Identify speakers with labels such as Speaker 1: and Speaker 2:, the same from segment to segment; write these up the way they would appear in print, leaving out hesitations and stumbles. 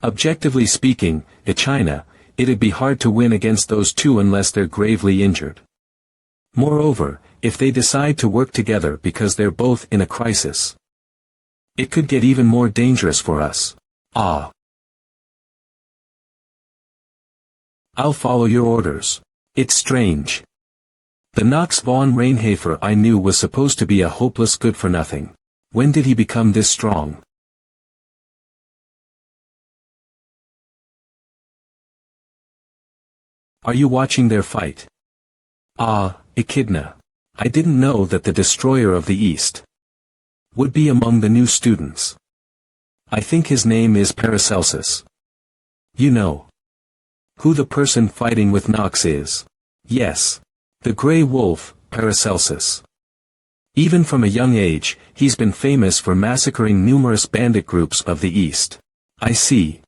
Speaker 1: Objectively speaking, in China, it'd be hard to win against those two unless they're gravely injured. Moreover, if they decide to work together because they're both in a crisis, it could get even more dangerous for us. Ah. I'll follow your orders. It's strange. The Knox von Reinhafer I knew was supposed to be a hopeless good-for-nothing. When did he become this strong? Are you watching their fight? Ah, Echidna. I didn't know that the Destroyer of the East would be among the new students. I think his name is Paracelsus. You know who the person fighting with Knox is? Yes. The Grey Wolf, Paracelsus. Even from a young age, he's been famous for massacring numerous bandit groups of the East. I see.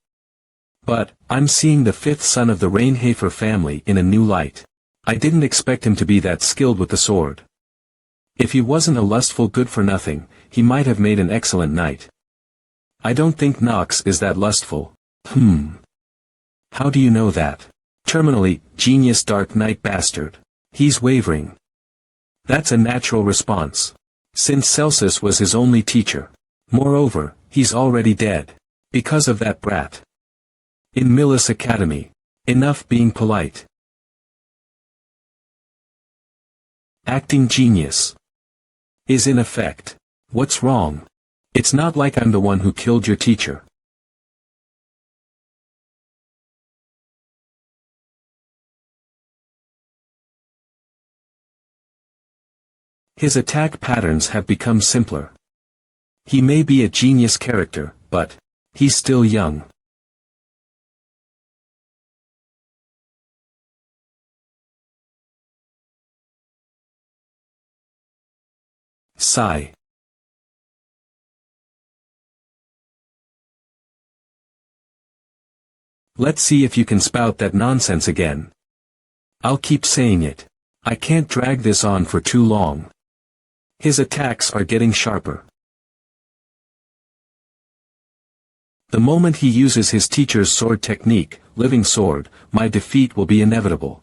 Speaker 1: But, I'm seeing the fifth son of the Reinhafer family in a new light. I didn't expect him to be that skilled with the sword. If he wasn't a lustful good-for-nothing, he might have made an excellent knight. I don't think Knox is that lustful. How do you know that? Terminally, genius Dark Knight bastard. He's wavering. That's a natural response. Since Celsus was his only teacher. Moreover, he's already dead. Because of that brat. In Millis Academy. Enough being polite. Acting genius. Is in effect. What's wrong? It's not like I'm the one who killed your teacher. His attack patterns have become simpler. He may be a genius character, but he's still young. Sigh. Let's see if you can spout that nonsense again. I'll keep saying it. I can't drag this on for too long. His attacks are getting sharper. The moment he uses his teacher's sword technique, living sword, my defeat will be inevitable.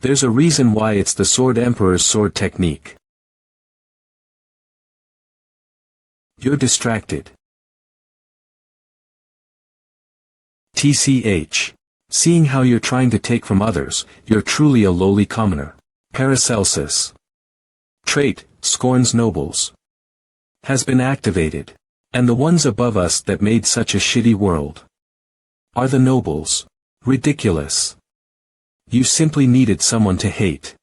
Speaker 1: There's a reason why it's the Sword Emperor's sword technique. You're distracted. TCH. Seeing how you're trying to take from others, you're truly a lowly commoner. Paracelsus. Trait, scorns nobles. Has been activated. And the ones above us that made such a shitty world are the nobles. Ridiculous. You simply needed someone to hate.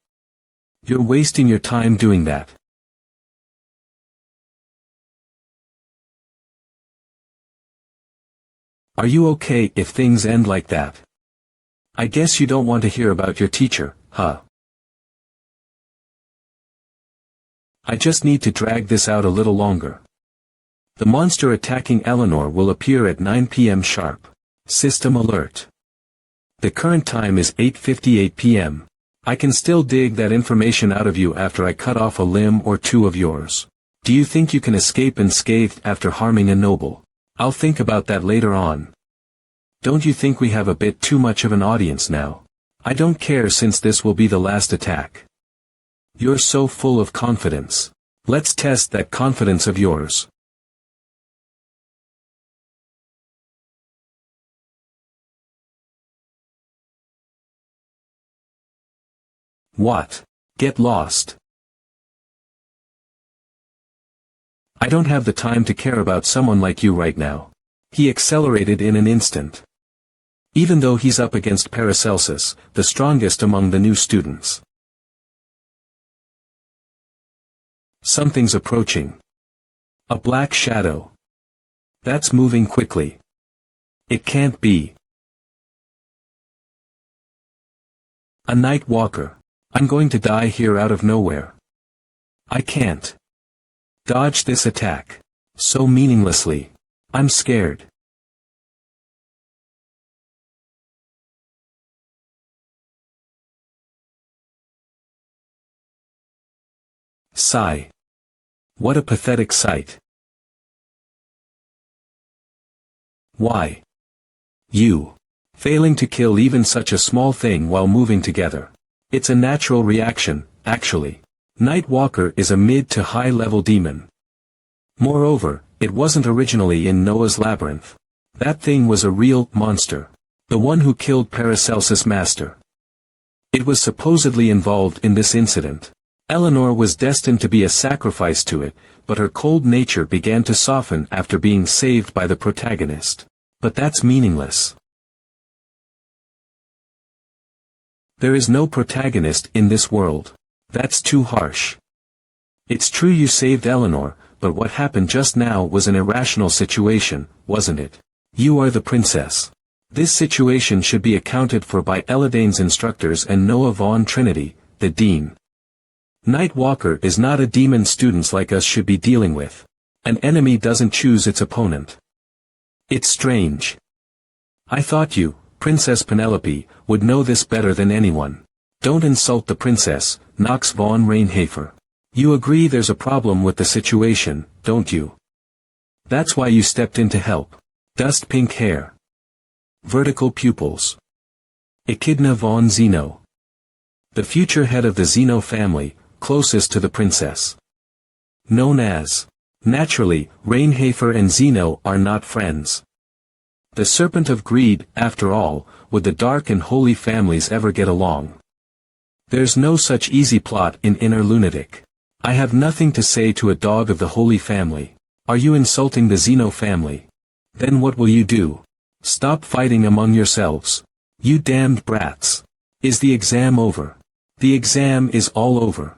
Speaker 1: You're wasting your time doing that. Are you okay if things end like that? I guess you don't want to hear about your teacher, huh? I just need to drag this out a little longer. The monster attacking Eleanor will appear at 9 p.m. sharp. System alert. The current time is 8:58 p.m. I can still dig that information out of you after I cut off a limb or two of yours. Do you think you can escape unscathed after harming a noble? I'll think about that later on. Don't you think we have a bit too much of an audience now? I don't care since this will be the last attack. You're so full of confidence. Let's test that confidence of yours. What? Get lost. I don't have the time to care about someone like you right now. He accelerated in an instant. Even though he's up against Paracelsus, the strongest among the new students. Something's approaching. A black shadow. That's moving quickly. It can't be. A night walker. I'm going to die here out of nowhere. I can't dodge this attack. So meaninglessly. I'm scared. Sigh. What a pathetic sight. Why? You. Failing to kill even such a small thing while moving together. It's a natural reaction, actually. Nightwalker is a mid to high level demon. Moreover, it wasn't originally in Noah's labyrinth. That thing was a real monster. The one who killed Paracelsus' master. It was supposedly involved in this incident. Eleanor was destined to be a sacrifice to it, but her cold nature began to soften after being saved by the protagonist. But that's meaningless. There is no protagonist in this world. That's too harsh. It's true you saved Eleanor, but what happened just now was an irrational situation, wasn't it? You are the princess. This situation should be accounted for by Eladane's instructors and Noah Vaughn Trinity, the dean. Nightwalker is not a demon students like us should be dealing with. An enemy doesn't choose its opponent. It's strange. I thought you, Princess Penelope, would know this better than anyone. Don't insult the princess, Knox von Reinhafer. You agree there's a problem with the situation, don't you? That's why you stepped in to help. Dust pink hair. Vertical pupils. Echidna von Zeno. The future head of the Zeno family, closest to the princess. Known as. Naturally, Reinhafer and Zeno are not friends. The serpent of greed, after all, would the dark and holy families ever get along? There's no such easy plot in Inner Lunatic. I have nothing to say to a dog of the Holy Family. Are you insulting the Zeno family? Then what will you do? Stop fighting among yourselves. You damned brats. Is the exam over? The exam is all over.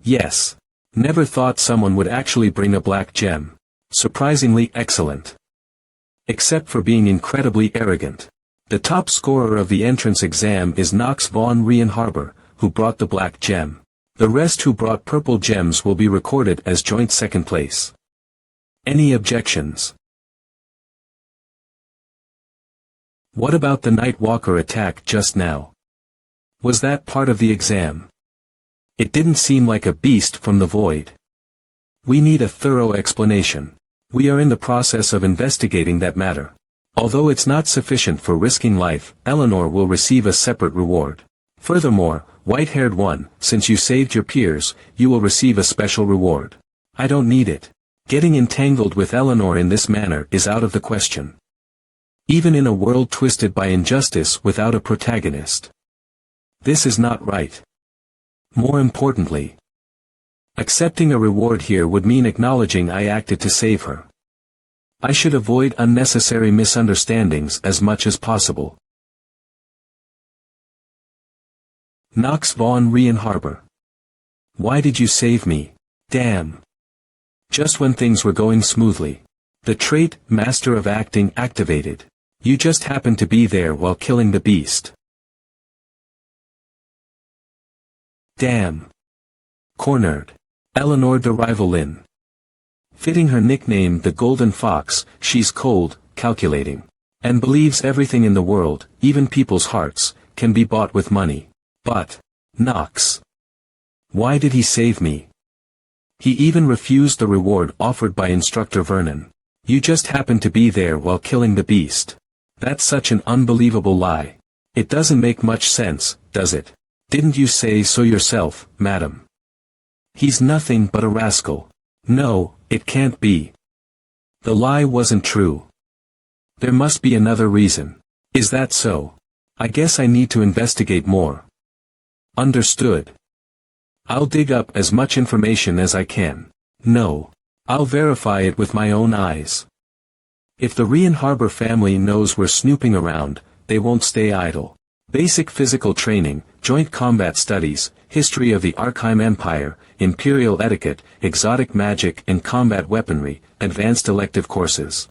Speaker 1: Yes. Never thought someone would actually bring a black gem. Surprisingly excellent. Except for being incredibly arrogant. The top scorer of the entrance exam is Knox von Reinharber, who brought the black gem. The rest who brought purple gems will be recorded as joint second place. Any objections? What about the Nightwalker attack just now? Was that part of the exam? It didn't seem like a beast from the void. We need a thorough explanation. We are in the process of investigating that matter. Although it's not sufficient for risking life, Eleanor will receive a separate reward. Furthermore, white-haired one, since you saved your peers, you will receive a special reward. I don't need it. Getting entangled with Eleanor in this manner is out of the question. Even in a world twisted by injustice without a protagonist. This is not right. More importantly, accepting a reward here would mean acknowledging I acted to save her. I should avoid unnecessary misunderstandings as much as possible. Knox von Reinharber. Why did you save me? Damn. Just when things were going smoothly. The trait, Master of Acting, activated. You just happened to be there while killing the beast. Damn. Cornered. Eleanor de Rivalin. Fitting her nickname the Golden Fox, she's cold, calculating. And believes everything in the world, even people's hearts, can be bought with money. But, Knox. Why did he save me? He even refused the reward offered by Instructor Vernon. You just happened to be there while killing the beast. That's such an unbelievable lie. It doesn't make much sense, does it? Didn't you say so yourself, madam? He's nothing but a rascal. No, it can't be. The lie wasn't true. There must be another reason. Is that so? I guess I need to investigate more. Understood. I'll dig up as much information as I can. No. I'll verify it with my own eyes. If the Reinharber family knows we're snooping around, they won't stay idle. Basic physical training, joint combat studies, history of the Archime Empire, imperial etiquette, exotic magic and combat weaponry, advanced elective courses.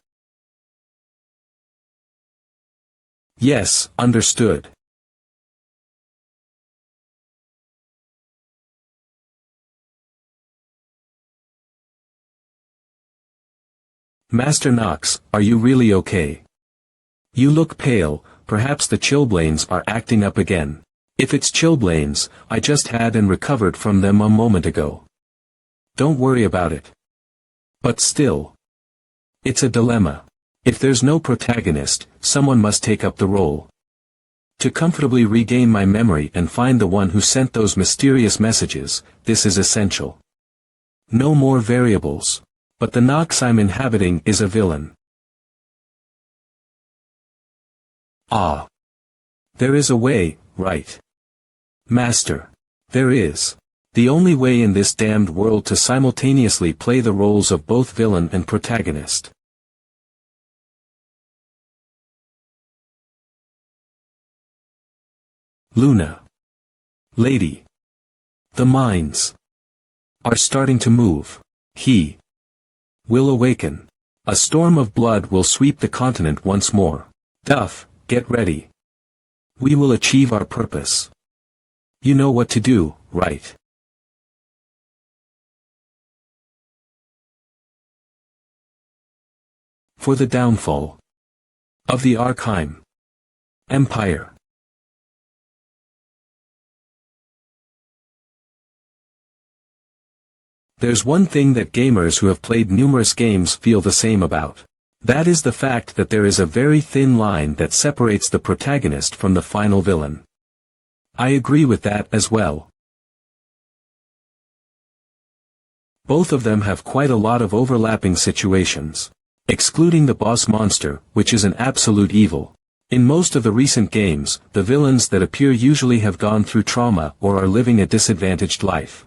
Speaker 1: Yes, understood. Master Knox, are you really okay? You look pale, perhaps the chilblains are acting up again. If it's chilblains, I just had and recovered from them a moment ago. Don't worry about it. But still. It's a dilemma. If there's no protagonist, someone must take up the role. To comfortably regain my memory and find the one who sent those mysterious messages, this is essential. No more variables. But the Nox I'm inhabiting is a villain. Ah. There is a way, right? Master. There is. The only way in this damned world to simultaneously play the roles of both villain and protagonist. Luna. Lady. The minds are starting to move. He will awaken. A storm of blood will sweep the continent once more. Duff, get ready. We will achieve our purpose. You know what to do, right? For the downfall of the Arkham Empire. There's one thing that gamers who have played numerous games feel the same about. That is the fact that there is a very thin line that separates the protagonist from the final villain. I agree with that as well. Both of them have quite a lot of overlapping situations. Excluding the boss monster, which is an absolute evil. In most of the recent games, the villains that appear usually have gone through trauma or are living a disadvantaged life.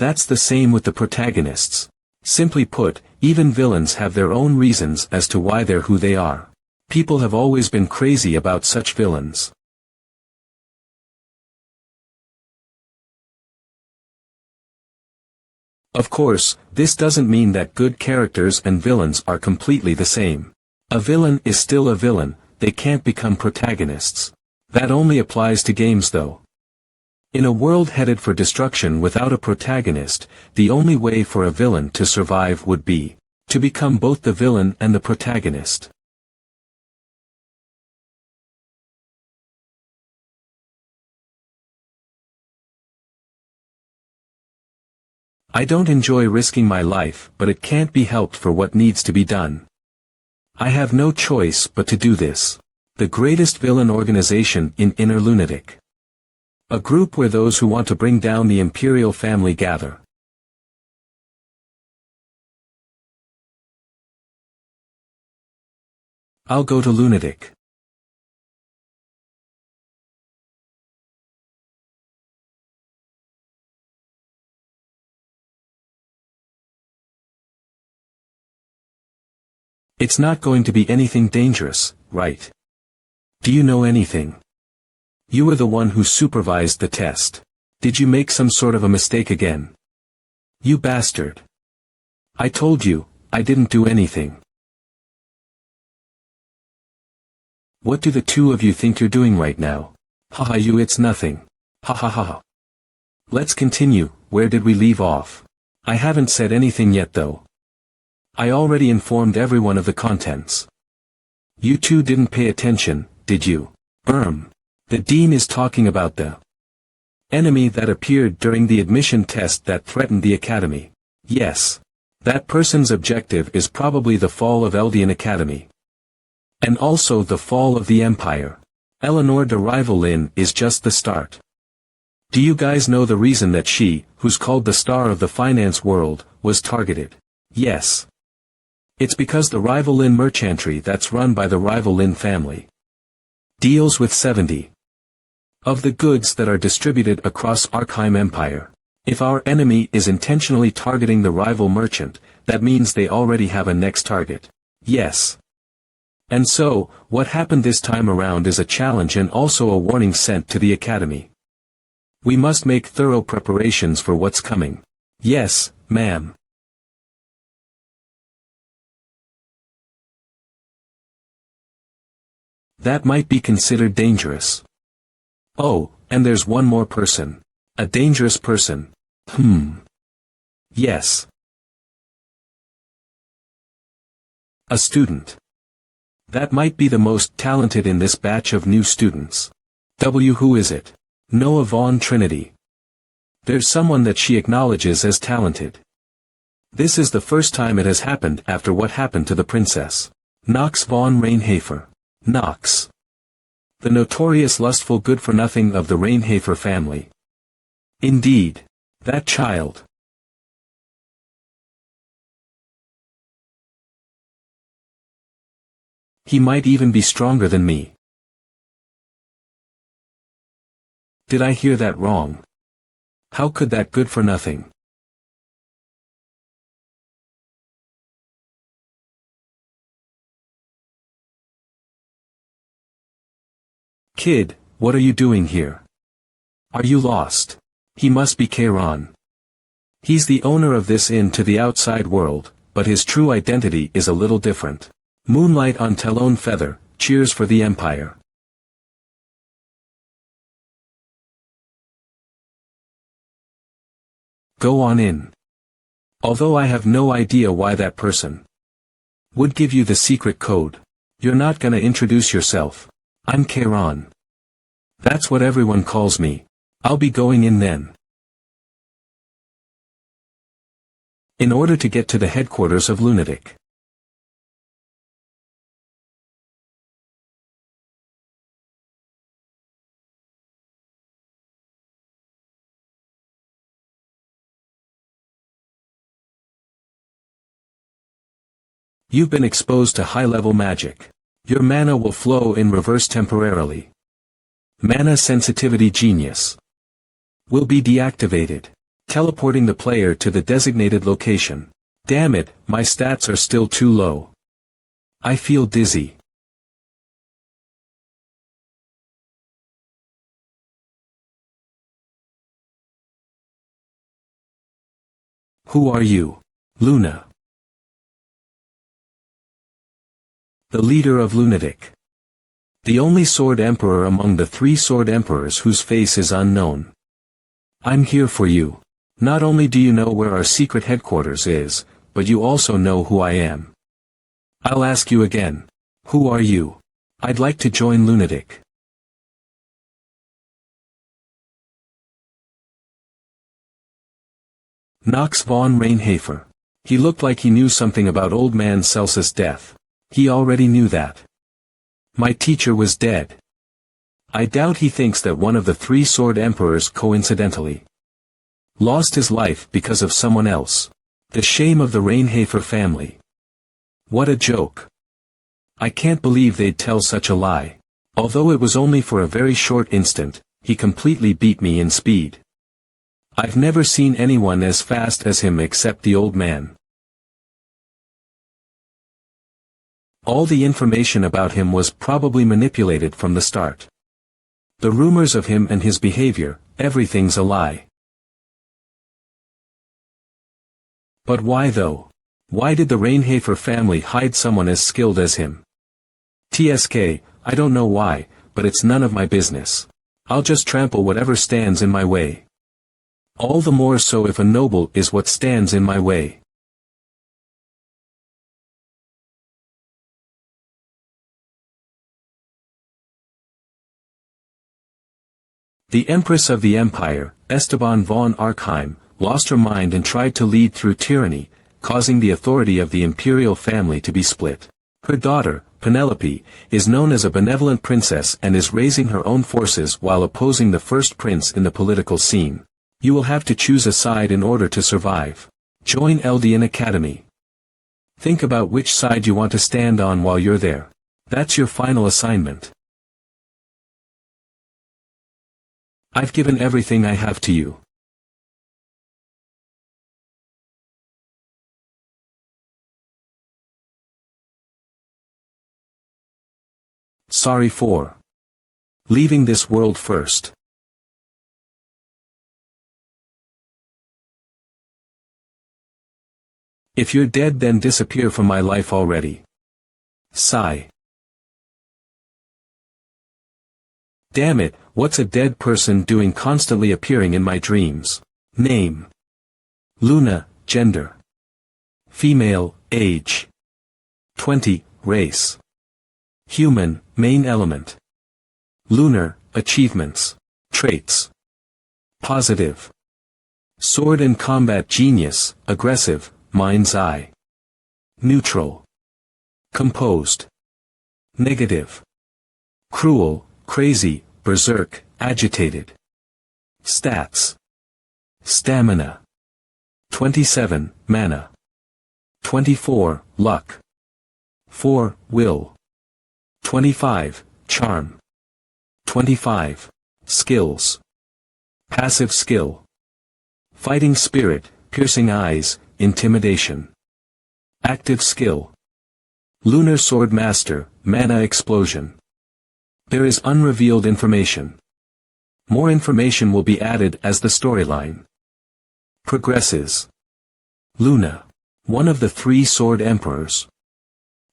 Speaker 1: That's the same with the protagonists. Simply put, even villains have their own reasons as to why they're who they are. People have always been crazy about such villains. Of course, this doesn't mean that good characters and villains are completely the same. A villain is still a villain, they can't become protagonists. That only applies to games though. In a world headed for destruction without a protagonist, the only way for a villain to survive would be to become both the villain and the protagonist. I don't enjoy risking my life, but it can't be helped for what needs to be done. I have no choice but to do this. The greatest villain organization in Inner Lunatic. A group where those who want to bring down the imperial family gather. I'll go to Lunatic. It's not going to be anything dangerous, right? Do you know anything? You were the one who supervised the test. Did you make some sort of a mistake again? You bastard. I told you, I didn't do anything. What do the two of you think you're doing right now? Haha, it's nothing. Ha ha ha ha. Let's continue, where did we leave off? I haven't said anything yet though. I already informed everyone of the contents. You two didn't pay attention, did you? The Dean is talking about the enemy that appeared during the admission test that threatened the Academy. Yes. That person's objective is probably the fall of Eldian Academy. And also the fall of the Empire. Eleanor de Rivalin is just the start. Do you guys know the reason that she, who's called the star of the finance world, was targeted? Yes. It's because the Rivalin merchantry that's run by the Rivalin family deals with 70 of the goods that are distributed across Arkham Empire. If our enemy is intentionally targeting the rival merchant, that means they already have a next target. Yes. And so, what happened this time around is a challenge and also a warning sent to the Academy. We must make thorough preparations for what's coming. Yes, ma'am. That might be considered dangerous. Oh, and there's one more person. A dangerous person. Yes. A student. That might be the most talented in this batch of new students. Who is it? Noah Vaughn Trinity. There's someone that she acknowledges as talented. This is the first time it has happened after what happened to the princess. Knox von Reinhafer. Knox. The notorious lustful good-for-nothing of the Reinhafer family. Indeed. That child. He might even be stronger than me. Did I hear that wrong? How could that good-for-nothing? Kid, what are you doing here? Are you lost? He must be Kairon. He's the owner of this inn to the outside world, but his true identity is a little different. Moonlight on Talon Feather, cheers for the Empire. Go on in. Although I have no idea why that person would give you the secret code. You're not gonna introduce yourself. I'm Kairon. That's what everyone calls me. I'll be going in then. In order to get to the headquarters of Lunatic. You've been exposed to high-level magic. Your mana will flow in reverse temporarily. Mana sensitivity genius will be deactivated, teleporting the player to the designated location. Damn it, my stats are still too low. I feel dizzy. Who are you? Luna. The leader of Lunatic. The only Sword Emperor among the 3 Sword Emperors whose face is unknown. I'm here for you. Not only do you know where our secret headquarters is, but you also know who I am. I'll ask you again. Who are you? I'd like to join Lunatic. Knox von Reinhafer. He looked like he knew something about old man Celsus' death. He already knew that. My teacher was dead. I doubt he thinks that one of the 3 Sword Emperors coincidentally lost his life because of someone else. The shame of the Reinhafer family. What a joke. I can't believe they'd tell such a lie. Although it was only for a very short instant, he completely beat me in speed. I've never seen anyone as fast as him except the old man. All the information about him was probably manipulated from the start. The rumors of him and his behavior, everything's a lie. But why though? Why did the Reinhafer family hide someone as skilled as him? TSK, I don't know why, but it's none of my business. I'll just trample whatever stands in my way. All the more so if a noble is what stands in my way. The Empress of the Empire, Esteban von Arkheim, lost her mind and tried to lead through tyranny, causing the authority of the imperial family to be split. Her daughter, Penelope, is known as a benevolent princess and is raising her own forces while opposing the first prince in the political scene. You will have to choose a side in order to survive. Join Eldian Academy. Think about which side you want to stand on while you're there. That's your final assignment. I've given everything I have to you. Sorry for leaving this world first. If you're dead, then disappear from my life already. Sigh. Damn it, what's a dead person doing constantly appearing in my dreams? Name: Luna, gender: female, age 20, race: human, main element: lunar, achievements, traits: positive, sword and combat genius, aggressive, mind's eye, neutral, Composed. Negative. Cruel, crazy, berserk, agitated. Stats. Stamina. 27, mana. 24, luck. 4, will. 25, charm. 25, skills. Passive skill. Fighting spirit, piercing eyes, intimidation. Active skill. Lunar sword master, mana explosion. There is unrevealed information. More information will be added as the storyline progresses. Luna. One of the 3 sword emperors.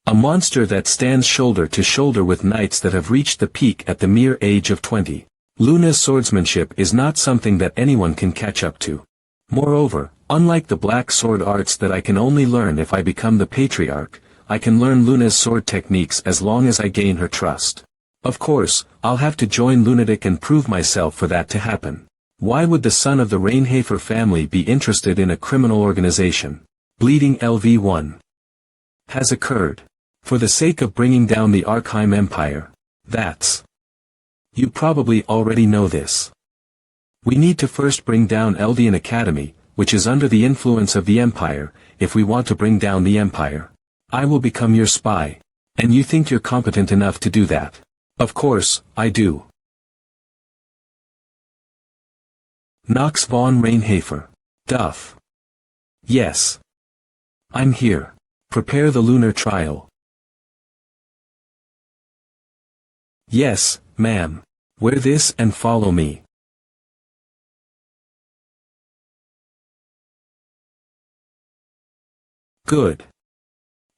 Speaker 1: A monster that stands shoulder to shoulder with knights that have reached the peak at the mere age of 20. Luna's swordsmanship is not something that anyone can catch up to. Moreover, unlike the black sword arts that I can only learn if I become the patriarch, I can learn Luna's sword techniques as long as I gain her trust. Of course, I'll have to join Lunatic and prove myself for that to happen. Why would the son of the Reinharnation family be interested in a criminal organization? Bleeding LV1 has occurred. For the sake of bringing down the Archheim Empire. That's. You probably already know this. We need to first bring down Eldian Academy, which is under the influence of the Empire, if we want to bring down the Empire. I will become your spy. And you think you're competent enough to do that? Of course, I do. Knox von Reinharnation. Duff. Yes. I'm here. Prepare the lunar trial. Yes, ma'am. Wear this and follow me. Good.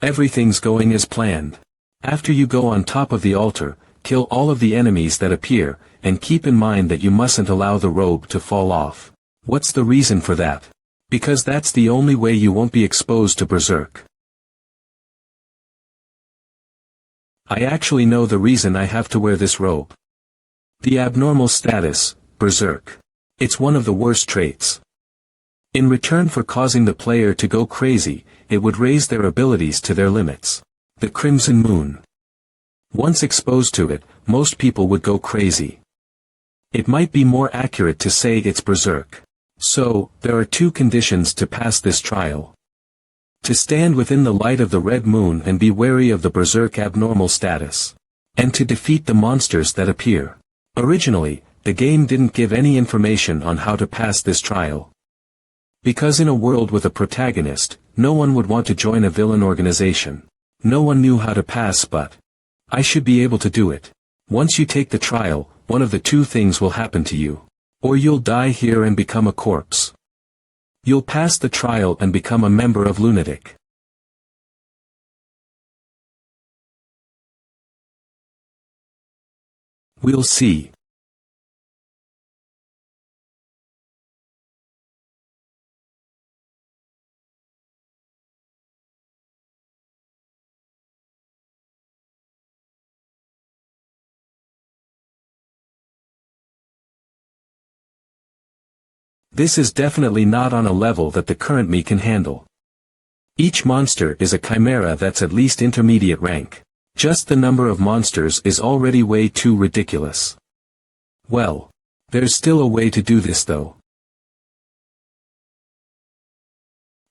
Speaker 1: Everything's going as planned. After you go on top of the altar, kill all of the enemies that appear, and keep in mind that you mustn't allow the robe to fall off. What's the reason for that? Because that's the only way you won't be exposed to berserk. I actually know the reason I have to wear this robe. The abnormal status, berserk. It's one of the worst traits. In return for causing the player to go crazy, it would raise their abilities to their limits. The Crimson Moon. Once exposed to it, most people would go crazy. It might be more accurate to say it's berserk. So, there are 2 conditions to pass this trial. To stand within the light of the red moon and be wary of the berserk abnormal status. And to defeat the monsters that appear. Originally, the game didn't give any information on how to pass this trial. Because in a world with a protagonist, no one would want to join a villain organization. No one knew how to pass, but I should be able to do it. Once you take the trial, one of the 2 things will happen to you. Or you'll die here and become a corpse. You'll pass the trial and become a member of Lunatic. We'll see. This is definitely not on a level that the current me can handle. Each monster is a chimera that's at least intermediate rank. Just the number of monsters is already way too ridiculous. Well, there's still a way to do this though.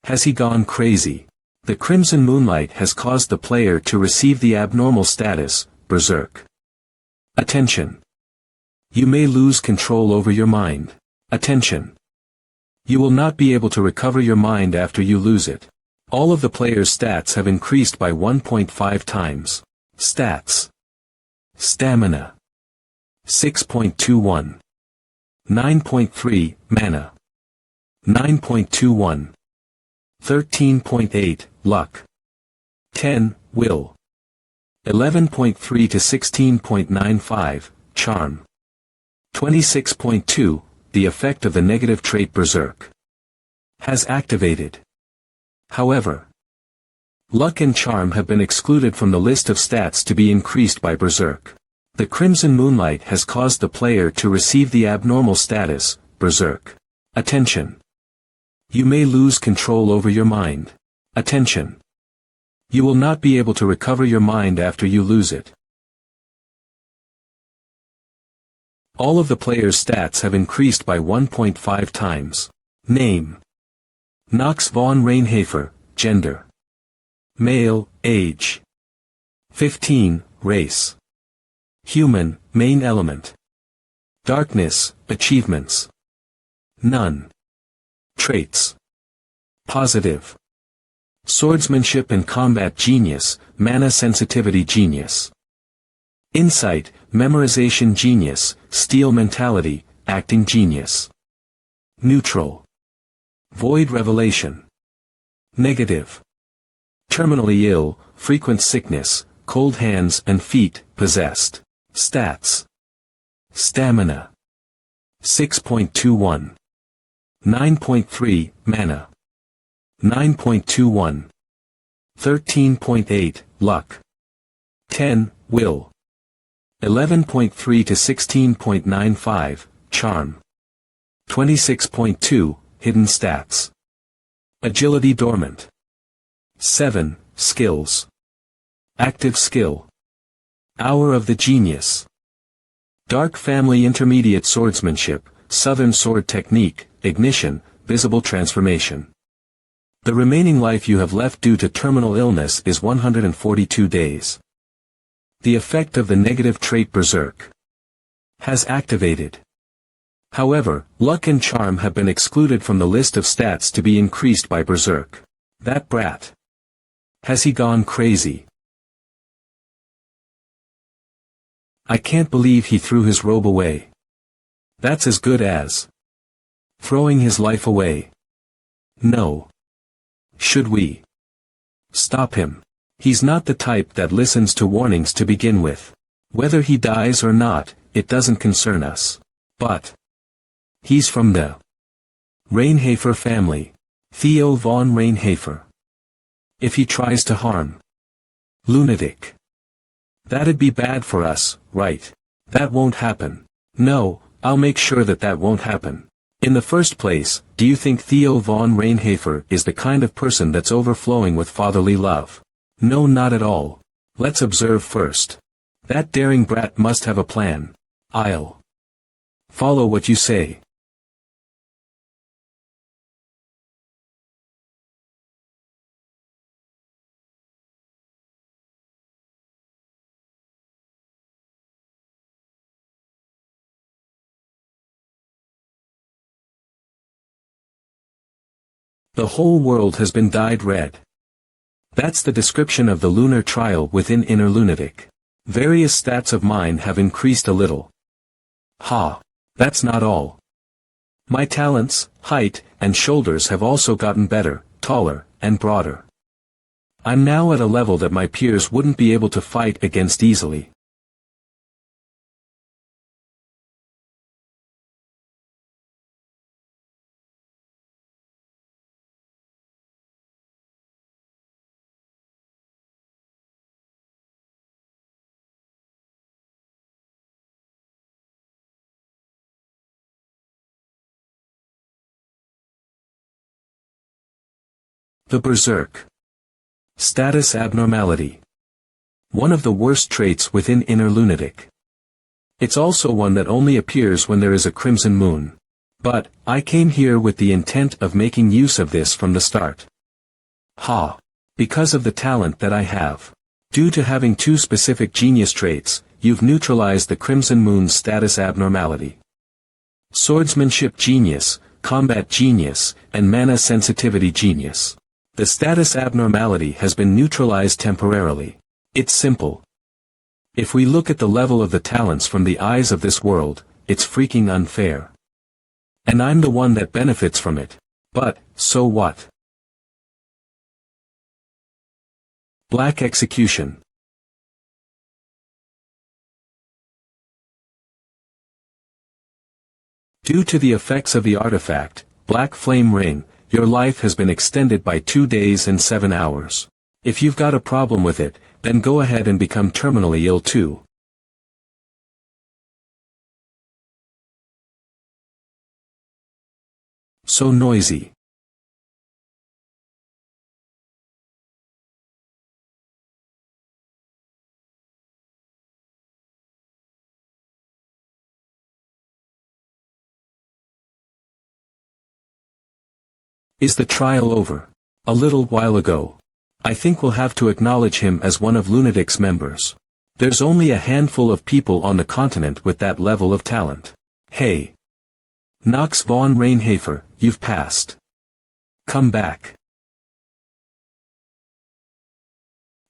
Speaker 1: Has he gone crazy? The crimson moonlight has caused the player to receive the abnormal status, berserk. Attention. You may lose control over your mind. Attention. You will not be able to recover your mind after you lose it. All of the player's stats have increased by 1.5 times. Stats. Stamina. 6.21. 9.3, mana. 9.21. 13.8, luck. 10, will. 11.3 to 16.95, charm. 26.2, the effect of the negative trait berserk. Has activated. However, luck and charm have been excluded from the list of stats to be increased by berserk. The crimson moonlight has caused the player to receive the abnormal status, berserk. Attention. You may lose control over your mind. Attention. You will not be able to recover your mind after you lose it. All of the player's stats have increased by 1.5 times. Name: Knox von Reinhafer, gender: male, age: 15, race: human, main element: darkness, achievements: none. Traits: positive. Swordsmanship and combat genius, mana sensitivity genius. Insight, memorization genius, steel mentality, acting genius. Neutral. Void revelation. Negative. Terminally ill, frequent sickness, cold hands and feet, possessed. Stats: stamina 6.21. 9.3, mana 9.21. 13.8, luck 10, will 11.3 to 16.95, charm 26.2, hidden stats. Agility dormant 7, skills. Active skill. Hour of the genius. Dark family intermediate swordsmanship, southern sword technique, ignition, visible transformation. The remaining life you have left due to terminal illness is 142 days. The effect of the negative trait Berserk has activated. However, luck and charm have been excluded from the list of stats to be increased by Berserk. That brat. Has he gone crazy? I can't believe he threw his robe away. That's as good as throwing his life away. No. Should we stop him? He's not the type that listens to warnings to begin with. Whether he dies or not, it doesn't concern us. But he's from the Reinhafer family. Theo von Reinhafer. If he tries to harm lunatic, that'd be bad for us, right? That won't happen. No, I'll make sure that won't happen. In the first place, do you think Theo von Reinhafer is the kind of person that's overflowing with fatherly love? No, not at all. Let's observe first. That daring brat must have a plan. I'll follow what you say. The whole world has been dyed red. That's the description of the lunar trial within Inner Lunatic. Various stats of mine have increased a little. Ha! That's not all. My talents, height, and shoulders have also gotten better, taller, and broader. I'm now at a level that my peers wouldn't be able to fight against easily. The Berserk status abnormality. One of the worst traits within Inner Lunatic. It's also one that only appears when there is a crimson moon. But, I came here with the intent of making use of this from the start. Ha! Because of the talent that I have. Due to having two specific genius traits, you've neutralized the crimson moon's status abnormality. Swordsmanship genius, combat genius, and mana sensitivity genius. The status abnormality has been neutralized temporarily. It's simple. If we look at the level of the talents from the eyes of this world, it's freaking unfair. And I'm the one that benefits from it. But, so what? Black execution. Due to the effects of the artifact, Black Flame Ring, your life has been extended by 2 days and 7 hours. If you've got a problem with it, then go ahead and become terminally ill too. So noisy. Is the trial over? A little while ago. I think we'll have to acknowledge him as one of Lunatic's members. There's only a handful of people on the continent with that level of talent. Hey. Knox von Reinhafer, you've passed. Come back.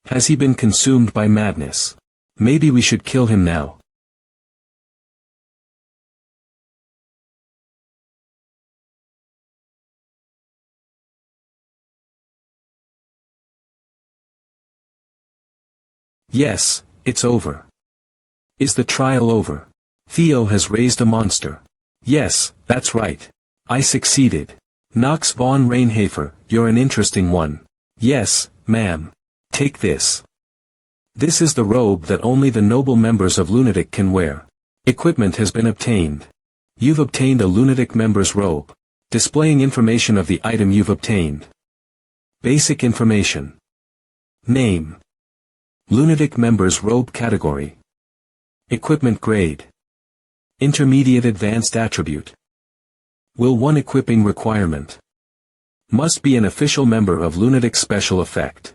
Speaker 1: Has he been consumed by madness? Maybe we should kill him now. Yes, it's over. Is the trial over? Theo has raised a monster. Yes, that's right. I succeeded. Knox von Reinhafer, you're an interesting one. Yes, ma'am. Take this. This is the robe that only the noble members of Lunatic can wear. Equipment has been obtained. You've obtained a Lunatic member's robe, displaying information of the item you've obtained. Basic information. Name. Lunatic member's robe category. Equipment grade. Intermediate advanced attribute. Will 1 equipping requirement. Must be an official member of Lunatic special effect.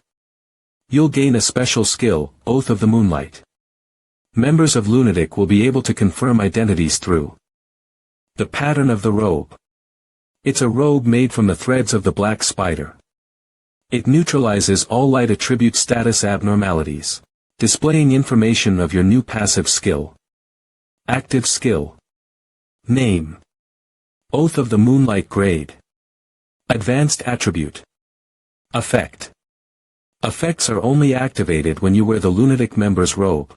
Speaker 1: You'll gain a special skill, Oath of the Moonlight. Members of Lunatic will be able to confirm identities through the pattern of the robe. It's a robe made from the threads of the black spider. It neutralizes all light attribute status abnormalities, displaying information of your new passive skill. Active skill. Name. Oath of the Moonlight grade. Advanced attribute. Effect. Effects are only activated when you wear the Lunatic member's robe.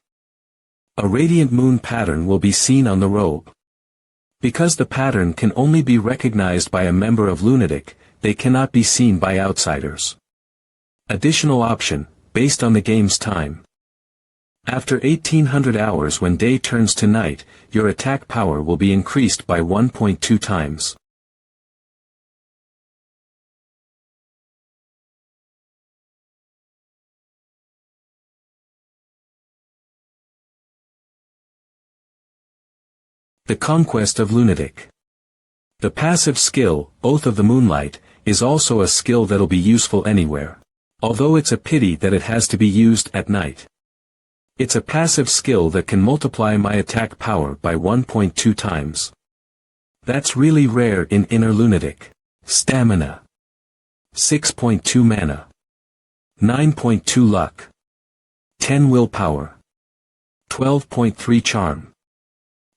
Speaker 1: A radiant moon pattern will be seen on the robe. Because the pattern can only be recognized by a member of Lunatic, they cannot be seen by outsiders. Additional option, based on the game's time. After 1800 hours when day turns to night, your attack power will be increased by 1.2 times. The Conquest of Lunatic. The passive skill, Oath of the Moonlight, is also a skill that'll be useful anywhere. Although it's a pity that it has to be used at night. It's a passive skill that can multiply my attack power by 1.2 times. That's really rare in Inner Lunatic. Stamina. 6.2 mana. 9.2 luck. 10 willpower. 12.3 charm.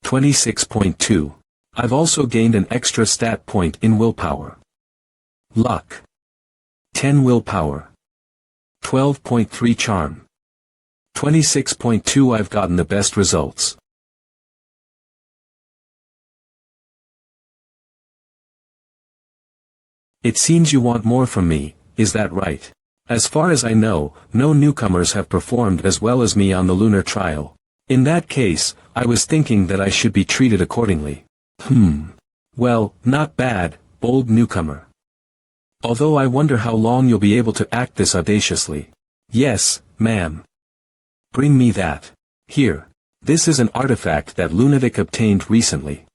Speaker 1: 26.2. I've also gained an extra stat point in willpower. Luck. 10 willpower. 12.3 charm. 26.2. I've gotten the best results. It seems you want more from me, is that right? As far as I know, no newcomers have performed as well as me on the lunar trial. In that case, I was thinking that I should be treated accordingly. Well, not bad, bold newcomer. Although I wonder how long you'll be able to act this audaciously. Yes, ma'am. Bring me that. Here. This is an artifact that Lunatic obtained recently.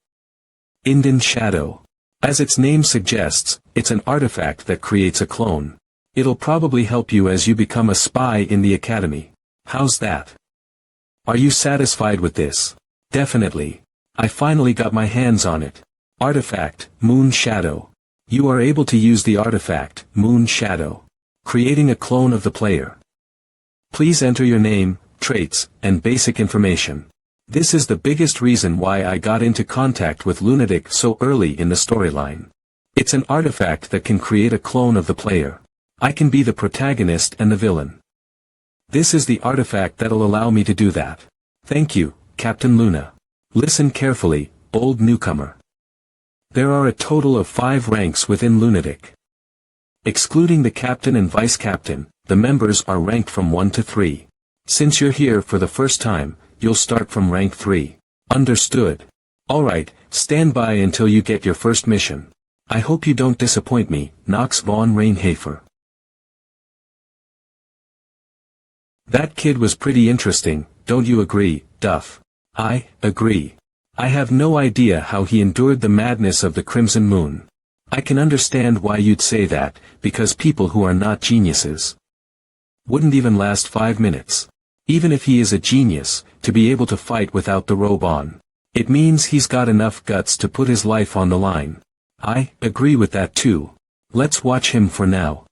Speaker 1: Inden Shadow. As its name suggests, it's an artifact that creates a clone. It'll probably help you as you become a spy in the academy. How's that? Are you satisfied with this? Definitely. I finally got my hands on it. Artifact, Moon Shadow. You are able to use the artifact, Moon Shadow, creating a clone of the player. Please enter your name, traits, and basic information. This is the biggest reason why I got into contact with Lunatic so early in the storyline. It's an artifact that can create a clone of the player. I can be the protagonist and the villain. This is the artifact that'll allow me to do that. Thank you, Captain Luna. Listen carefully, bold newcomer. There are a total of 5 ranks within Lunatic. Excluding the captain and vice-captain, the members are ranked from 1 to 3. Since you're here for the first time, you'll start from rank 3. Understood. Alright, stand by until you get your first mission. I hope you don't disappoint me, Knox von Reinhafer. That kid was pretty interesting, don't you agree, Duff? I agree. I have no idea how he endured the madness of the Crimson Moon. I can understand why you'd say that, because people who are not geniuses wouldn't even last 5 minutes. Even if he is a genius, to be able to fight without the robe on, it means he's got enough guts to put his life on the line. I agree with that too. Let's watch him for now.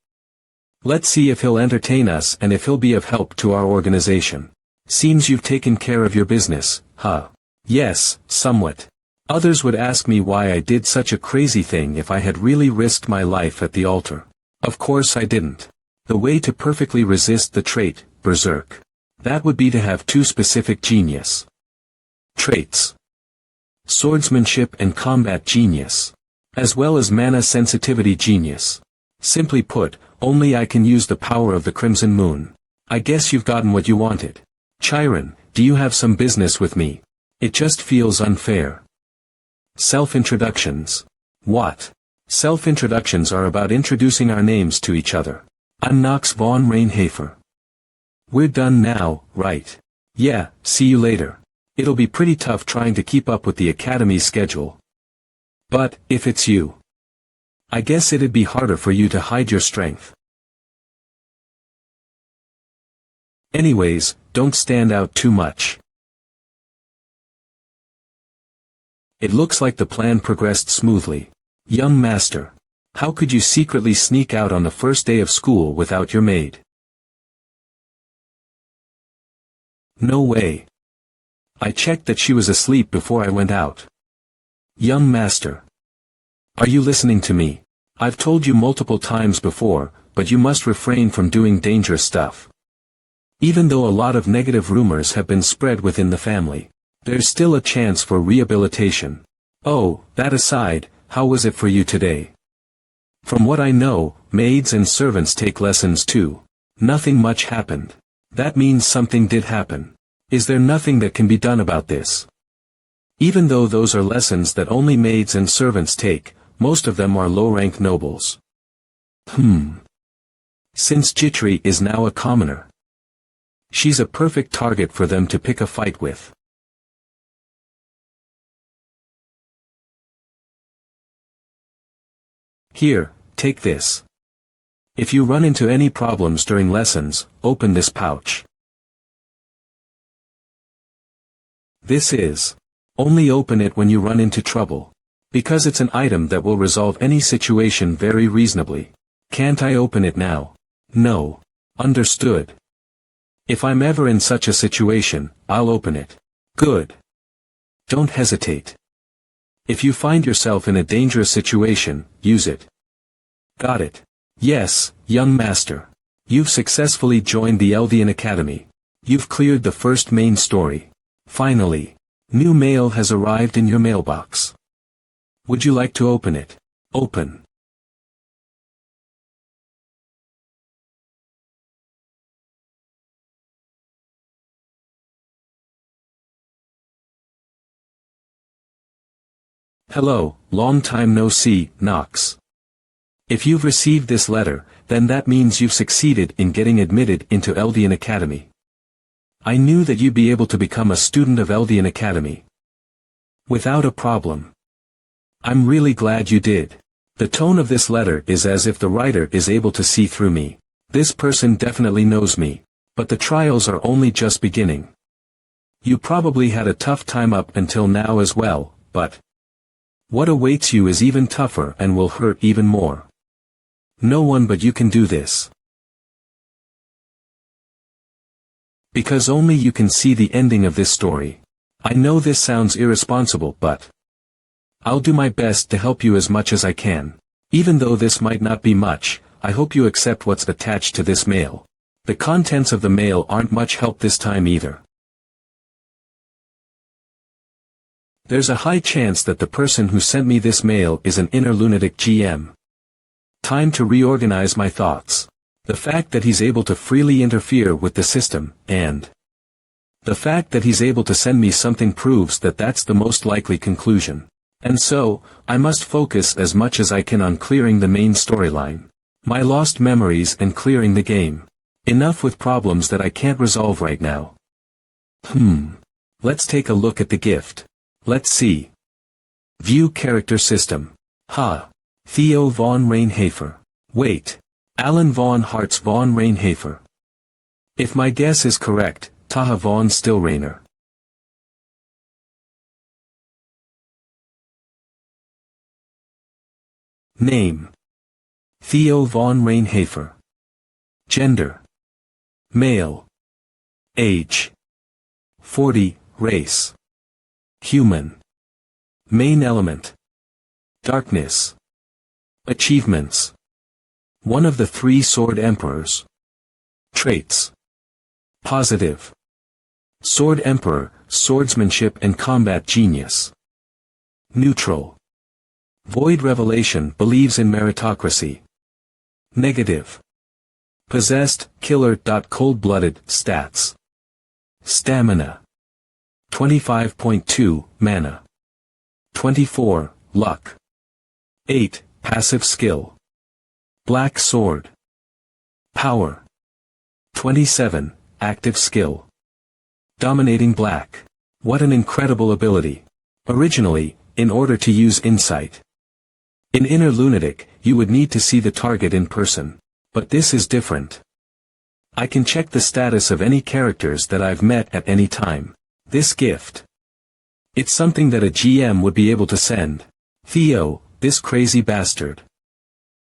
Speaker 1: Let's see if he'll entertain us and if he'll be of help to our organization. Seems you've taken care of your business, huh? Yes, somewhat. Others would ask me why I did such a crazy thing if I had really risked my life at the altar. Of course I didn't. The way to perfectly resist the trait, berserk. That would be to have 2 specific genius traits. Swordsmanship and combat genius. As well as mana sensitivity genius. Simply put, only I can use the power of the Crimson Moon. I guess you've gotten what you wanted. Chiron, do you have some business with me? It just feels unfair. Self-introductions. What? Self-introductions are about introducing our names to each other. I'm Knox von Rainhafer. We're done now, right? Yeah, see you later. It'll be pretty tough trying to keep up with the Academy's schedule. But, if it's you, I guess it'd be harder for you to hide your strength. Anyways, don't stand out too much. It looks like the plan progressed smoothly. Young master, how could you secretly sneak out on the first day of school without your maid? No way. I checked that she was asleep before I went out. Young master, are you listening to me? I've told you multiple times before, but you must refrain from doing dangerous stuff. Even though a lot of negative rumors have been spread within the family, there's still a chance for rehabilitation. Oh, that aside, how was it for you today? From what I know, maids and servants take lessons too. Nothing much happened. That means something did happen. Is there nothing that can be done about this? Even though those are lessons that only maids and servants take, most of them are low-rank nobles. Since Jitri is now a commoner, she's a perfect target for them to pick a fight with. Here, take this. If you run into any problems during lessons, open this pouch. This is. Only open it when you run into trouble. Because it's an item that will resolve any situation very reasonably. Can't I open it now? No. Understood. If I'm ever in such a situation, I'll open it. Good. Don't hesitate. If you find yourself in a dangerous situation, use it. Got it. Yes, young master. You've successfully joined the Eldian Academy. You've cleared the first main story. Finally. New mail has arrived in your mailbox. Would you like to open it? Open. Hello, long time no see, Knox. If you've received this letter, then that means you've succeeded in getting admitted into Eldian Academy. I knew that you'd be able to become a student of Eldian Academy. Without a problem. I'm really glad you did. The tone of this letter is as if the writer is able to see through me. This person definitely knows me. But the trials are only just beginning. You probably had a tough time up until now as well, but what awaits you is even tougher and will hurt even more. No one but you can do this. Because only you can see the ending of this story. I know this sounds irresponsible, but I'll do my best to help you as much as I can. Even though this might not be much, I hope you accept what's attached to this mail. The contents of the mail aren't much help this time either. There's a high chance that the person who sent me this mail is an inner lunatic GM. Time to reorganize my thoughts. The fact that he's able to freely interfere with the system, and the fact that he's able to send me something proves that that's the most likely conclusion. And so, I must focus as much as I can on clearing the main storyline. My lost memories and clearing the game. Enough with problems that I can't resolve right now. Let's take a look at the gift. Let's see. View character system. Theo von Reinhafer. Wait. Alan von Hartz von Reinhafer. If my guess is correct, Taha von Stillrainer. Name. Theo von Reinhafer. Gender. Male. Age. 40, race. Human. Main element. Darkness. Achievements. One of the 3 sword emperors. Traits. Positive. Sword emperor, swordsmanship and combat genius. Neutral. Void revelation, believes in meritocracy. Negative. Possessed, killer. Cold-blooded, stats. Stamina. 25.2, mana. 24, luck. 8, passive skill. Black sword. Power. 27, active skill. Dominating black. What an incredible ability. Originally, in order to use insight. In Inner Lunatic, you would need to see the target in person. But this is different. I can check the status of any characters that I've met at any time. This gift. It's something that a GM would be able to send. Theo, this crazy bastard.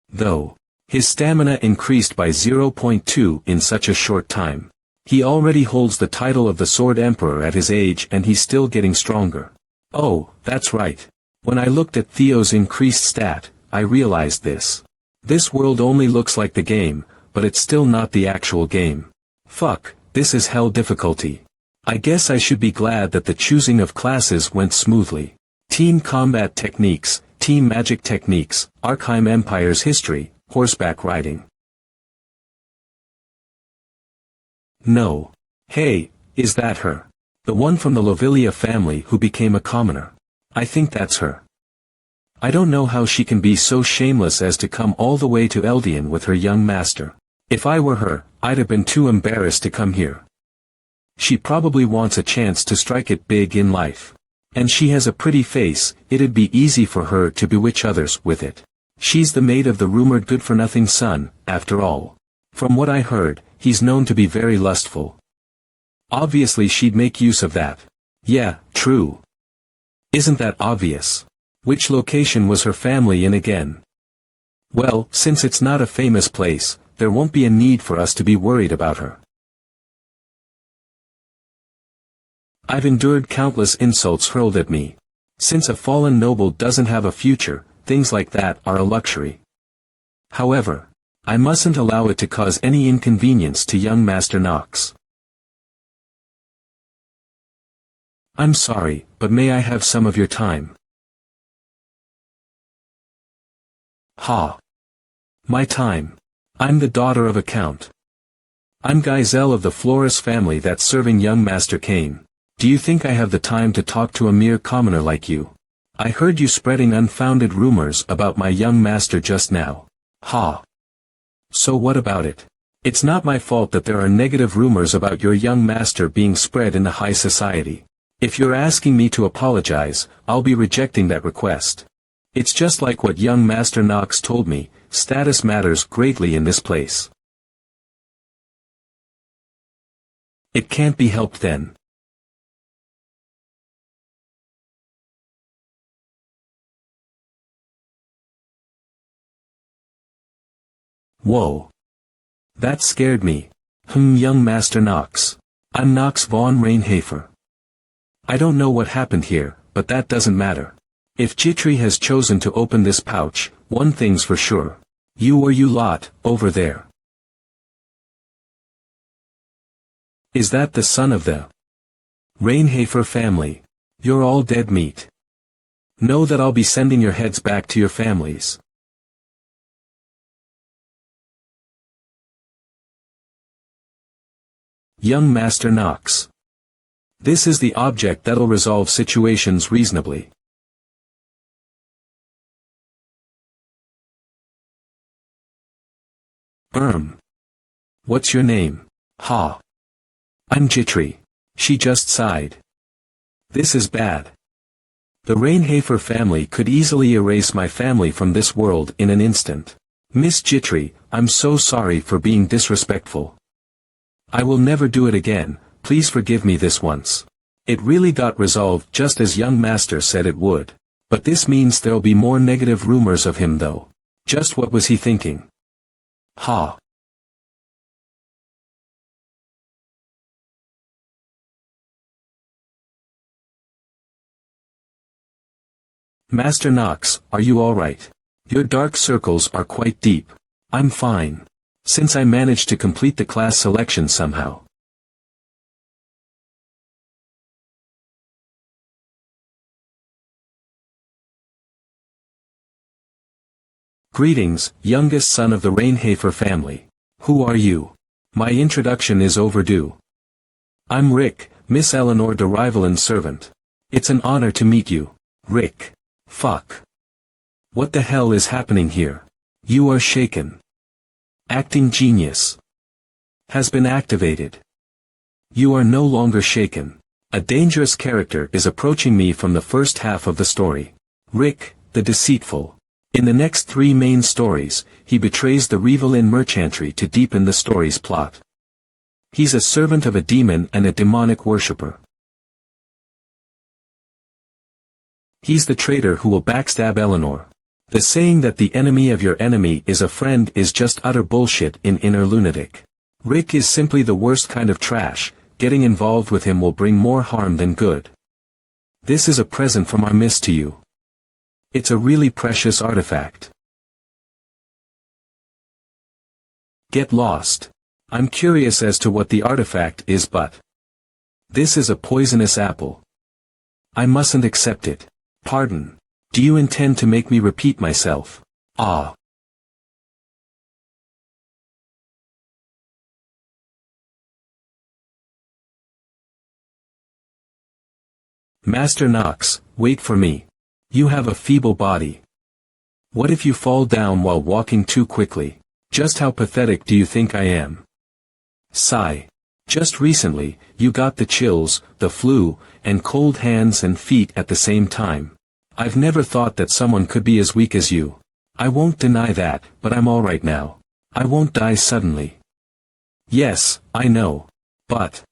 Speaker 1: Though. His stamina increased by 0.2 in such a short time. He already holds the title of the Sword Emperor at his age and he's still getting stronger. Oh, that's right. When I looked at Theo's increased stat, I realized this. This world only looks like the game, but it's still not the actual game. Fuck, this is hell difficulty. I guess I should be glad that the choosing of classes went smoothly. Team combat techniques, team magic techniques, Arkham Empire's history, horseback riding. No. Hey, is that her? The one from the Lovelia family who became a commoner. I think that's her. I don't know how she can be so shameless as to come all the way to Eldian with her young master. If I were her, I'd have been too embarrassed to come here. She probably wants a chance to strike it big in life. And she has a pretty face, it'd be easy for her to bewitch others with it. She's the maid of the rumored good-for-nothing son, after all. From what I heard, he's known to be very lustful. Obviously she'd make use of that. Yeah, true. Isn't that obvious? Which location was her family in again? Well, since it's not a famous place, there won't be a need for us to be worried about her. I've endured countless insults hurled at me. Since a fallen noble doesn't have a future, things like that are a luxury. However, I mustn't allow it to cause any inconvenience to young Master Knox. I'm sorry, but may I have some of your time? Ha! My time. I'm the daughter of a count. I'm Giselle of the Flores family that's serving young Master Kane. Do you think I have the time to talk to a mere commoner like you? I heard you spreading unfounded rumors about my young master just now. Ha! So what about it? It's not my fault that there are negative rumors about your young master being spread in the high society. If you're asking me to apologize, I'll be rejecting that request. It's just like what young Master Knox told me, status matters greatly in this place. It can't be helped then. Whoa. That scared me. Young Master Knox. I'm Knox von Reinhafer. I don't know what happened here, but that doesn't matter. If Jitri has chosen to open this pouch, one thing's for sure. You or you lot, over there. Is that the son of the Reinhafer family? You're all dead meat. Know that I'll be sending your heads back to your families. Young Master Knox. This is the object that'll resolve situations reasonably. What's your name? Ha. I'm Jitri. She just sighed. This is bad. The Rainhafer family could easily erase my family from this world in an instant. Miss Jitri, I'm so sorry for being disrespectful. I will never do it again, please forgive me this once. It really got resolved just as young master said it would. But this means there'll be more negative rumors of him though. Just what was he thinking? Ha. Master Knox, are you alright? Your dark circles are quite deep. I'm fine. Since I managed to complete the class selection somehow. Greetings, youngest son of the Rainhafer family. Who are you? My introduction is overdue. I'm Rick, Miss Eleanor de Rivalin's servant. It's an honor to meet you, Rick. Fuck. What the hell is happening here? You are shaken. Acting genius has been activated. You are no longer shaken. A dangerous character is approaching me from the first half of the story. Rick, the deceitful. In the next 3 main stories, he betrays the Rivalin merchantry to deepen the story's plot. He's a servant of a demon and a demonic worshipper. He's the traitor who will backstab Eleanor. The saying that the enemy of your enemy is a friend is just utter bullshit in Inner Lunatic. Rick is simply the worst kind of trash, getting involved with him will bring more harm than good. This is a present from our miss to you. It's a really precious artifact. Get lost. I'm curious as to what the artifact is but. This is a poisonous apple. I mustn't accept it. Pardon. Do you intend to make me repeat myself? Ah. Master Knox, wait for me. You have a feeble body. What if you fall down while walking too quickly? Just how pathetic do you think I am? Sigh. Just recently, you got the chills, the flu, and cold hands and feet at the same time. I've never thought that someone could be as weak as you. I won't deny that, but I'm alright now. I won't die suddenly. Yes, I know. But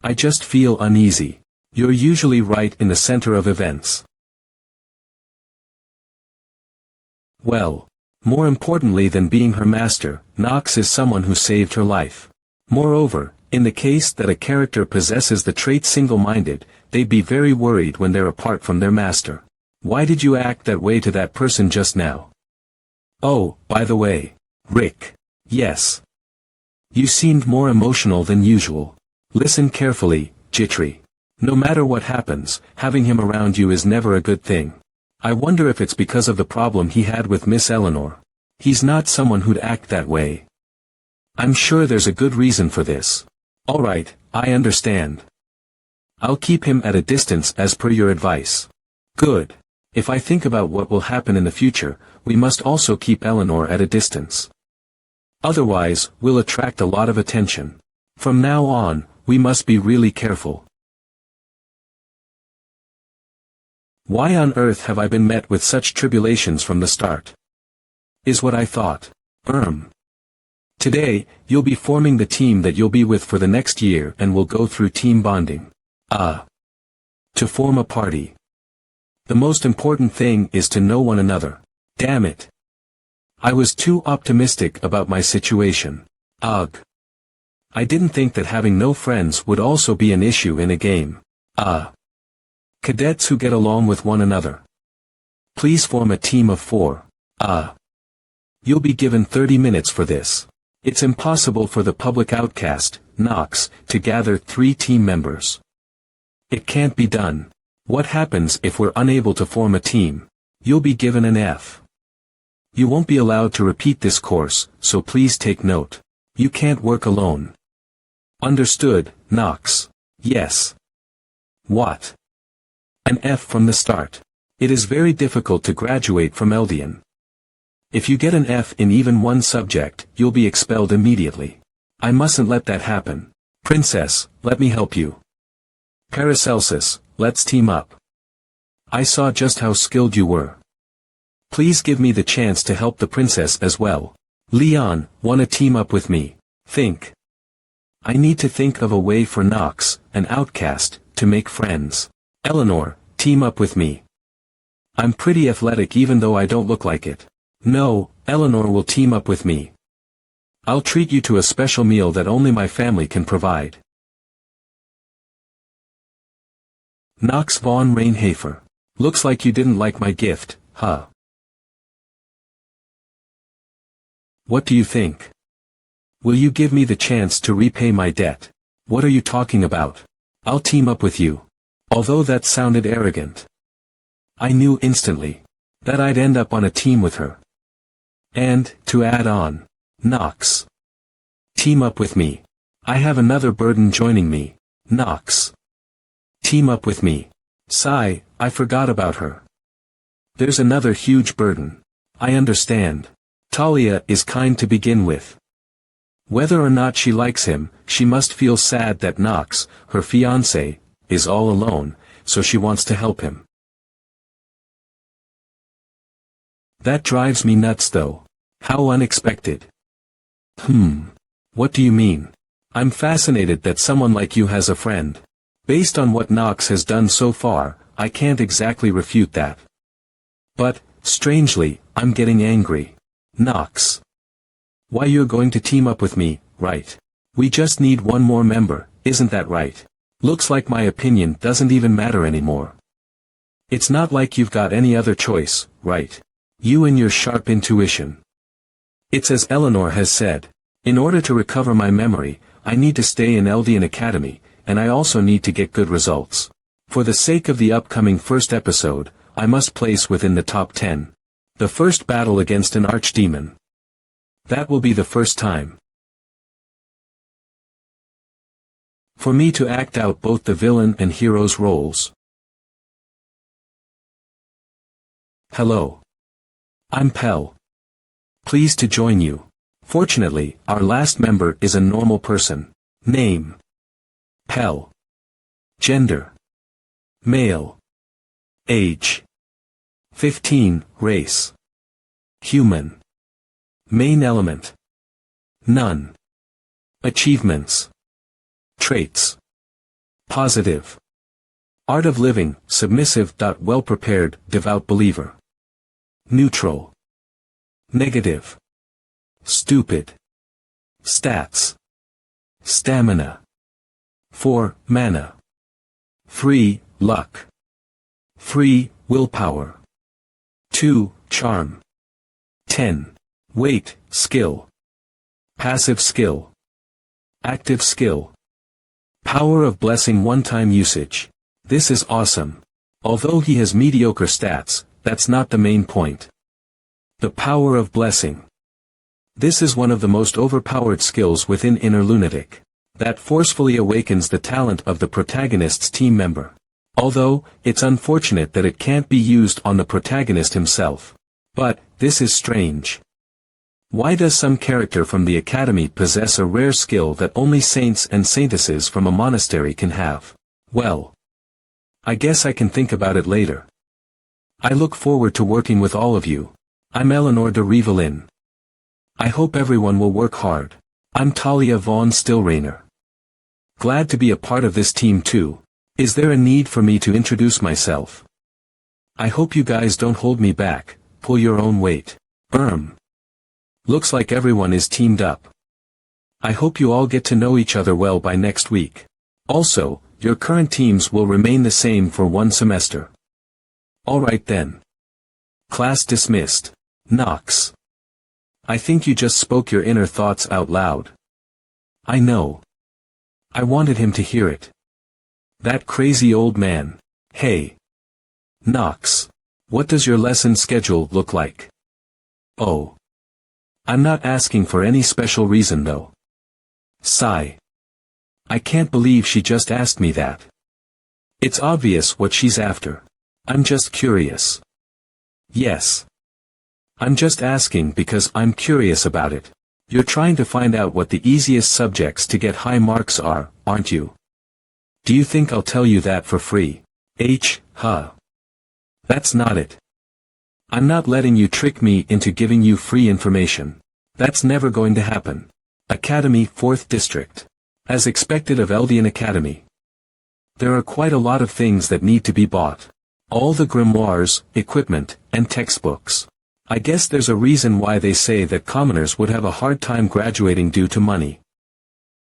Speaker 1: I just feel uneasy. You're usually right in the center of events. Well, more importantly than being her master, Knox is someone who saved her life. Moreover, in the case that a character possesses the trait single-minded, they'd be very worried when they're apart from their master. Why did you act that way to that person just now? Oh, by the way, Rick. Yes. You seemed more emotional than usual. Listen carefully, Jitri. No matter what happens, having him around you is never a good thing. I wonder if it's because of the problem he had with Miss Eleanor. He's not someone who'd act that way. I'm sure there's a good reason for this. Alright, I understand. I'll keep him at a distance as per your advice. Good. If I think about what will happen in the future, we must also keep Eleanor at a distance. Otherwise, we'll attract a lot of attention. From now on, we must be really careful. Why on earth have I been met with such tribulations from the start? Is what I thought. Today, you'll be forming the team that you'll be with for the next year and we'll go through team bonding. To form a party. The most important thing is to know one another. Damn it. I was too optimistic about my situation. Ugh. I didn't think that having no friends would also be an issue in a game. Cadets who get along with one another. Please form a team of 4. You'll be given 30 minutes for this. It's impossible for the public outcast, Knox, to gather 3 team members. It can't be done. What happens if we're unable to form a team? You'll be given an F. You won't be allowed to repeat this course, so please take note. You can't work alone. Understood, Knox? Yes. What? An F from the start. It is very difficult to graduate from Eldian. If you get an F in even one subject, you'll be expelled immediately. I mustn't let that happen. Princess, let me help you. Paracelsus, let's team up. I saw just how skilled you were. Please give me the chance to help the princess as well. Leon, wanna team up with me? Think. I need to think of a way for Nox, an outcast, to make friends. Eleanor, team up with me. I'm pretty athletic even though I don't look like it. No, Eleanor will team up with me. I'll treat you to a special meal that only my family can provide. Nox von Rainhafer. Looks like you didn't like my gift, huh? What do you think? Will you give me the chance to repay my debt? What are you talking about? I'll team up with you. Although that sounded arrogant. I knew instantly that I'd end up on a team with her. And, to add on, Nox. Team up with me. I have another burden joining me, Nox. Team up with me. Sigh, I forgot about her. There's another huge burden. I understand. Talia is kind to begin with. Whether or not she likes him, she must feel sad that Nox, her fiancé, is all alone, so she wants to help him. That drives me nuts though. How unexpected. What do you mean? I'm fascinated that someone like you has a friend. Based on what Nox has done so far, I can't exactly refute that. But, strangely, I'm getting angry. Nox. Why you're going to team up with me, right? We just need one more member, isn't that right? Looks like my opinion doesn't even matter anymore. It's not like you've got any other choice, right? You and your sharp intuition. It's as Eleanor has said. In order to recover my memory, I need to stay in Eldian Academy, and I also need to get good results. For the sake of the upcoming first episode, I must place within the top 10. The first battle against an archdemon. That will be the first time for me to act out both the villain and hero's roles. Hello. I'm Pell. Pleased to join you. Fortunately, our last member is a normal person. Name. Pell. Gender. Male. Age. 15, race. Human. Main element. None. Achievements. Traits. Positive. Art of living, submissive. Well prepared, devout believer. Neutral. Negative. Stupid. Stats. Stamina. 4, mana. 3, luck. 3, willpower. 2, charm. 10. Weight, skill. Passive skill. Active skill. Power of blessing one-time usage. This is awesome. Although he has mediocre stats, that's not the main point. The power of blessing. This is one of the most overpowered skills within Inner Lunatic. That forcefully awakens the talent of the protagonist's team member. Although, it's unfortunate that it can't be used on the protagonist himself. But, this is strange. Why does some character from the academy possess a rare skill that only saints and saintesses from a monastery can have? Well, I guess I can think about it later. I look forward to working with all of you. I'm Eleanor de Rievelin. I hope everyone will work hard. I'm Talia von Stillrainer. Glad to be a part of this team too. Is there a need for me to introduce myself? I hope you guys don't hold me back, pull your own weight. Looks like everyone is teamed up. I hope you all get to know each other well by next week. Also, your current teams will remain the same for one semester. Alright then. Class dismissed. Nox. I think you just spoke your inner thoughts out loud. I know. I wanted him to hear it. That crazy old man. Hey. Nox. What does your lesson schedule look like? Oh. I'm not asking for any special reason though. Sigh. I can't believe she just asked me that. It's obvious what she's after. I'm just curious. Yes. I'm just asking because I'm curious about it. You're trying to find out what the easiest subjects to get high marks are, aren't you? Do you think I'll tell you that for free? Huh. That's not it. I'm not letting you trick me into giving you free information. That's never going to happen. Academy 4th District. As expected of Eldian Academy. There are quite a lot of things that need to be bought. All the grimoires, equipment, and textbooks. I guess there's a reason why they say that commoners would have a hard time graduating due to money.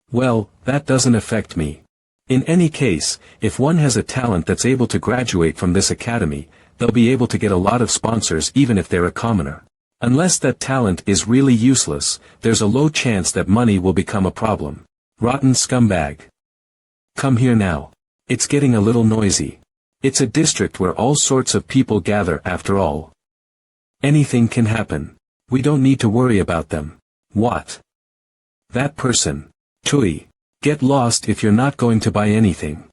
Speaker 1: Well, that doesn't affect me. In any case, if one has a talent that's able to graduate from this academy, they'll be able to get a lot of sponsors even if they're a commoner. Unless that talent is really useless, there's a low chance that money will become a problem. Rotten scumbag. Come here now. It's getting a little noisy. It's a district where all sorts of people gather after all. Anything can happen. We don't need to worry about them. What? That person. Tui. Get lost if you're not going to buy anything.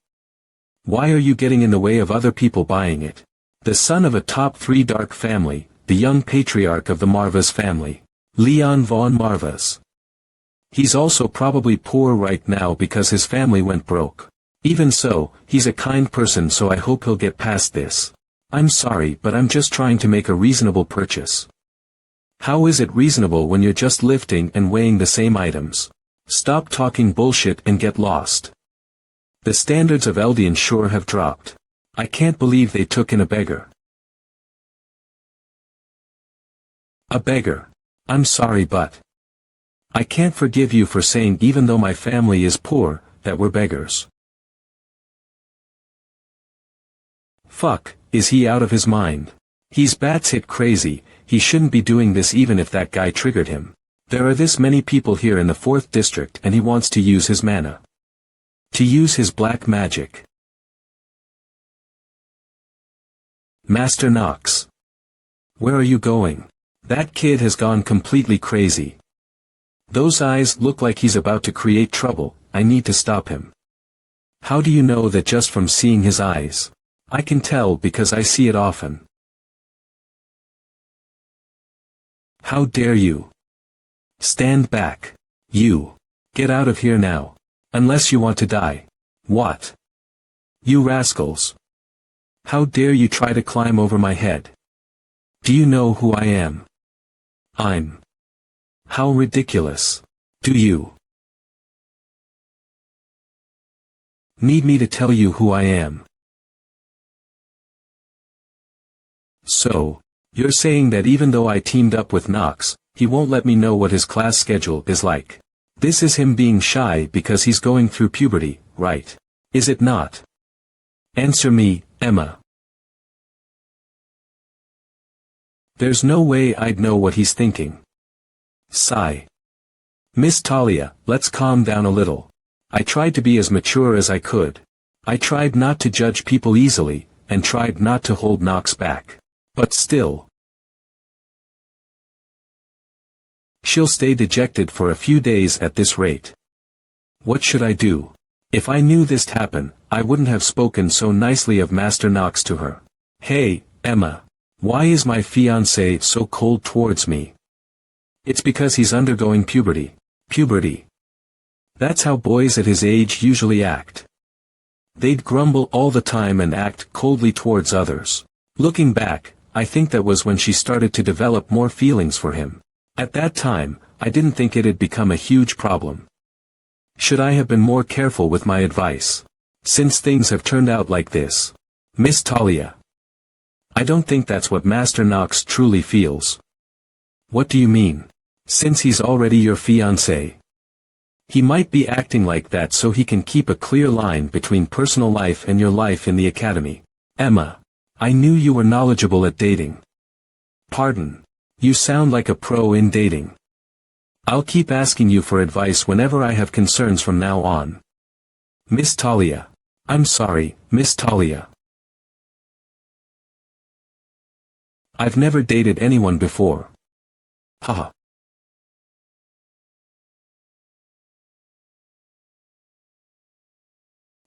Speaker 1: Why are you getting in the way of other people buying it? The son of a top 3 dark family, the young patriarch of the Marvas family. Leon von Marvas. He's also probably poor right now because his family went broke. Even so, he's a kind person, so I hope he'll get past this. I'm sorry, but I'm just trying to make a reasonable purchase. How is it reasonable when you're just lifting and weighing the same items? Stop talking bullshit and get lost. The standards of Eldian sure have dropped. I can't believe they took in a beggar. A beggar. I'm sorry, but I can't forgive you for saying even though my family is poor, that we're beggars. Fuck, is he out of his mind? He's batshit crazy. He shouldn't be doing this even if that guy triggered him. There are this many people here in the 4th district and he wants to use his mana. To use his black magic. Master Nox. Where are you going? That kid has gone completely crazy. Those eyes look like he's about to create trouble. I need to stop him. How do you know that just from seeing his eyes? I can tell because I see it often. How dare you? Stand back. You. Get out of here now. Unless you want to die. What? You rascals. How dare you try to climb over my head? Do you know who I am? I'm. How ridiculous. Do you need me to tell you who I am? So, you're saying that even though I teamed up with Nox, he won't let me know what his class schedule is like. This is him being shy because he's going through puberty, right? Is it not? Answer me, Emma. There's no way I'd know what he's thinking. Sigh. Miss Talia, let's calm down a little. I tried to be as mature as I could. I tried not to judge people easily, and tried not to hold Nox back. But still. She'll stay dejected for a few days at this rate. What should I do? If I knew this'd happen, I wouldn't have spoken so nicely of Master Nox to her. Hey, Emma. Why is my fiancé so cold towards me? It's because he's undergoing puberty. Puberty. That's how boys at his age usually act. They'd grumble all the time and act coldly towards others. Looking back, I think that was when she started to develop more feelings for him. At that time, I didn't think it'd become a huge problem. Should I have been more careful with my advice? Since things have turned out like this. Miss Talia. I don't think that's what Master Nox truly feels. What do you mean? Since he's already your fiancé. He might be acting like that so he can keep a clear line between personal life and your life in the academy. Emma. I knew you were knowledgeable at dating. Pardon. You sound like a pro in dating. I'll keep asking you for advice whenever I have concerns from now on. Miss Talia. I'm sorry, Miss Talia. I've never dated anyone before. Haha.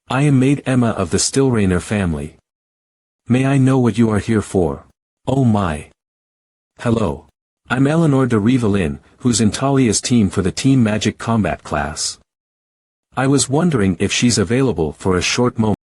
Speaker 1: I am maid Emma of the Stillrainer family. May I know what you are here for? Oh my. Hello. I'm Eleanor de Rievelin, who's in Talia's team for the Team Magic Combat class. I was wondering if she's available for a short moment.